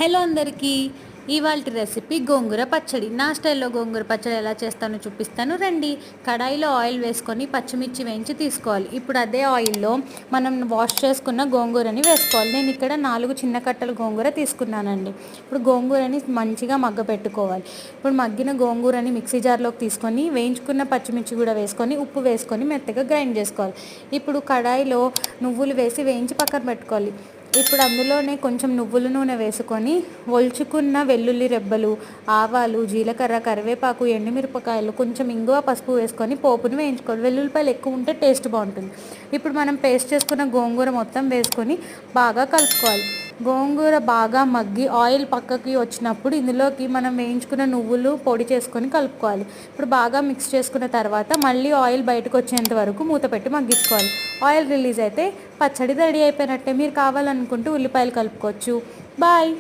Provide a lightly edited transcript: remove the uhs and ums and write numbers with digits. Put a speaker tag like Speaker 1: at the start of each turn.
Speaker 1: Hello అందరికీ, ఇవాల్టి recipe గోంగూర పచ్చడి. నా స్టైల్లో గోంగూర పచ్చడి ఎలా చేస్తానో చూపిస్తాను రండి. కడాయిలో ఆయిల్ వేసుకొని పచ్చిమిర్చి వేయించి తీసుకోవాలి. ఇప్పుడు అదే ఆయిల్లో మనం వాష్ చేసుకున్న గోంగూరని వేసుకోవాలి. నేను ఇక్కడ 4 చిన్న కట్టలు గోంగూర తీసుకున్నానండి. ఇప్పుడు గోంగూరని మంచిగా మగ్గపెట్టుకోవాలి. ఇప్పుడు మగ్గిన గోంగూరని మిక్సీ జార్లోకి తీసుకొని వేయించుకున్న పచ్చిమిర్చి కూడా వేసుకొని ఉప్పు వేసుకొని మెత్తగా గ్రైండ్ చేసుకోవాలి. ఇప్పుడు కడాయిలో నువ్వులు వేసి వేయించి పక్కన పెట్టుకోవాలి. ఇప్పుడు అందులోనే కొంచెం నువ్వుల నూనె వేసుకొని ఒలుచుకున్న వెల్లుల్లి రెబ్బలు, ఆవాలు, జీలకర్ర, కరివేపాకు, ఎండుమిరపకాయలు, కొంచెం ఇంగువ, పసుపు వేసుకొని పోపును వేయించుకోవాలి. వెల్లుల్లిపాయలు ఎక్కువ ఉంటే టేస్ట్ బాగుంటుంది. ఇప్పుడు మనం పేస్ట్ చేసుకున్న గోంగూర మొత్తం వేసుకొని బాగా కలుపుకోవాలి. గోంగూర బాగా మగ్గి ఆయిల్ పక్కకి వచ్చినప్పుడు ఇందులోకి మనం వేయించుకున్న నువ్వులు పొడి చేసుకొని కలుపుకోవాలి. ఇప్పుడు బాగా మిక్స్ చేసుకున్న తర్వాత మళ్ళీ ఆయిల్ బయటకు వచ్చేంత వరకు మూత పెట్టి మగ్గించుకోవాలి. ఆయిల్ రిలీజ్ అయితే పచ్చడి రెడీ అయిపోయినట్టే. మీరు కావాలనుకుంటే ఉల్లిపాయలు కలుపుకోవచ్చు. బాయ్.